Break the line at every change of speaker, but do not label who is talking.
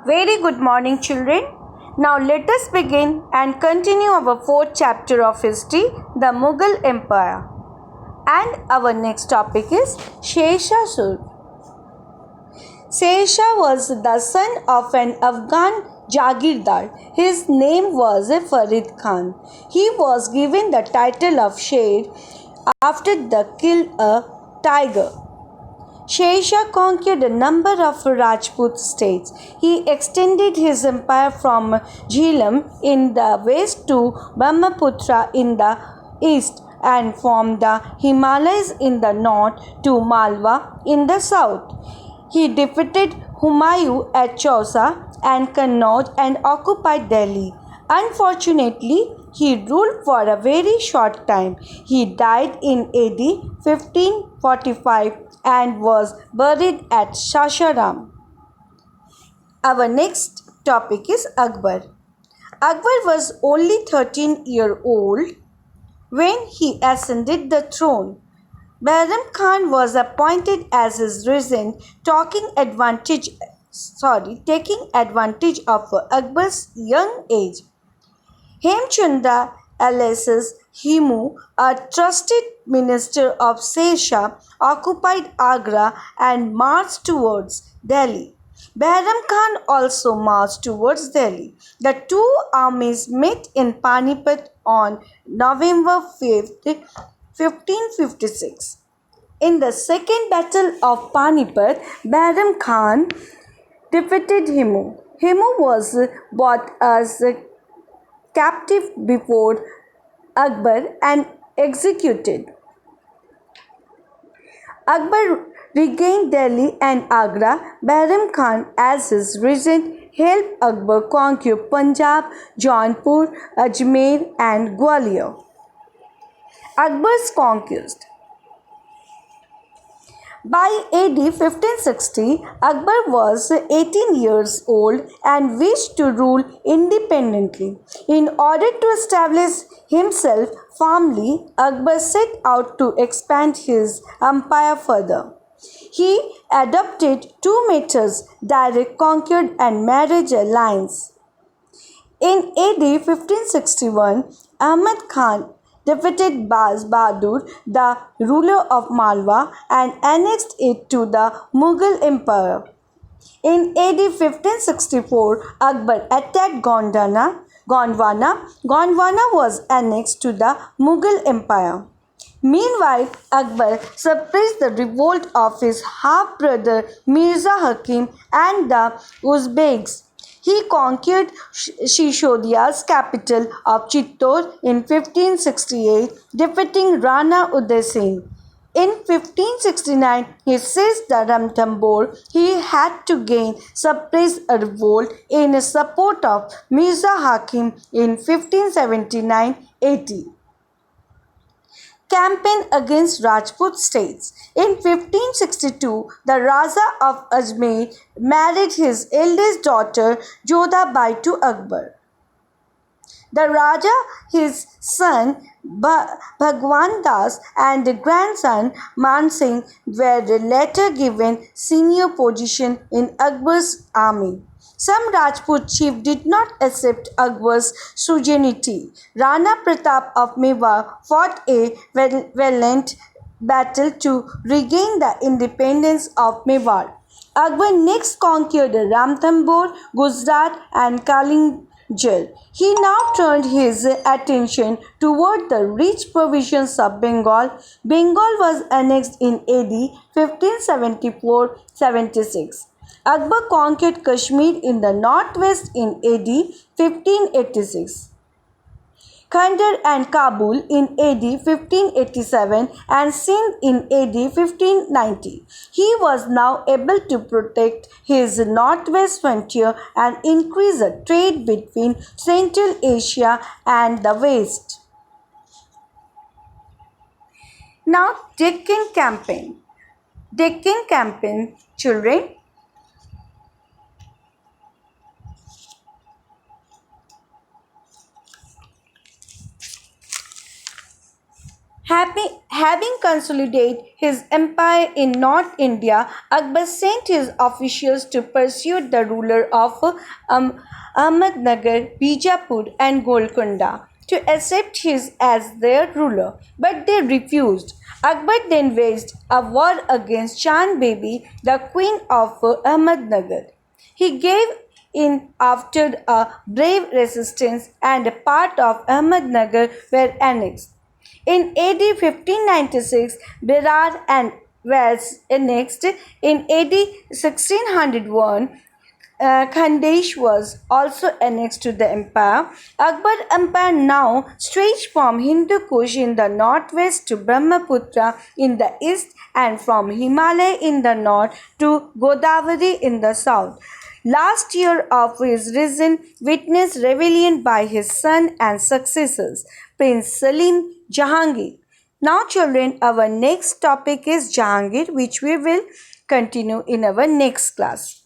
Very good morning, children. Now let us begin and continue our fourth chapter of history, the Mughal Empire. And our next topic is Sheshasur. Shesha was the son of an Afghan Jagirdar. His name was Farid Khan. He was given the title of Sher after the kill a tiger. Shesha conquered a number of Rajput states. He extended his empire from Jhelum in the west to Brahmaputra in the east and from the Himalayas in the north to Malwa in the south. He defeated Humayun at Chausa and Kannauj and occupied Delhi. Unfortunately, he ruled for a very short time. He died in AD 1545 and was buried at Sasharam. Our next topic is Akbar. Akbar was only 13-year-old when he ascended the throne. Bahram Khan was appointed as his regent, taking advantage of Akbar's young age. Hemchandra alias Himu, a trusted minister of Shesha, occupied Agra and marched towards Delhi. Bahram Khan also marched towards Delhi. The two armies met in Panipat on November 5th, 1556. In the second battle of Panipat, Bahram Khan defeated Himu. Himu was brought as captive before Akbar and executed. Akbar regained Delhi and Agra. Bahram Khan, as his regent, helped Akbar conquer Punjab, Jaunpur, Ajmer, and Gwalior. Akbar's conquest. By AD 1560, Akbar was 18 years old and wished to rule independently. In order to establish himself firmly, Akbar set out to expand his empire further. He adopted two methods: direct conquest and marriage alliance. In AD 1561, Ahmad Khan defeated Baz Bahadur, the ruler of Malwa, and annexed it to the Mughal Empire. In AD 1564, Akbar attacked Gondwana. Gondwana was annexed to the Mughal Empire. Meanwhile, Akbar suppressed the revolt of his half-brother Mirza Hakim and the Uzbeks. He conquered Shishodya's capital of Chittor in 1568, defeating Rana Uday Singh. In 1569, he seized the Ranthambore. He had to again suppress a revolt in support of Mirza Hakim in 1579-80. Campaign against Rajput states. In 1562, the Raja of Ajmer married his eldest daughter Jodhabai to Akbar. The Raja, his son Bhagwan Das, and grandson Man Singh were later given senior position in Akbar's army. Some Rajput chiefs did not accept Akbar's suzerainty. Rana Pratap of Mewar fought a valiant battle to regain the independence of Mewar. Akbar next conquered Ranthambore, Gujarat, and Kalinjar. He now turned his attention toward the rich provinces of Bengal. Bengal was annexed in AD 1574-76. Akbar conquered Kashmir in the northwest in AD 1586. Khandar and Kabul in AD 1587 and Sindh in AD 1590. He was now able to protect his northwest frontier and increase the trade between Central Asia and the West. Now, Deccan Campaign. Deccan Campaign, children. Having consolidated his empire in North India, Akbar sent his officials to pursue the ruler of Ahmednagar, Bijapur, and Golconda to accept him as their ruler, but they refused. Akbar then waged a war against Chand Baby, the queen of Ahmednagar. He gave in after a brave resistance, and a part of Ahmednagar were annexed. In AD 1596, Berar and was annexed. In AD 1601, Khandesh was also annexed to the empire. Akbar empire now stretched from Hindu Kush in the northwest to Brahmaputra in the east and from Himalaya in the north to Godavari in the south. Last year of his reign witnessed rebellion by his son and successors, Prince Salim Jahangir. Now, children, our next topic is Jahangir, which we will continue in our next class.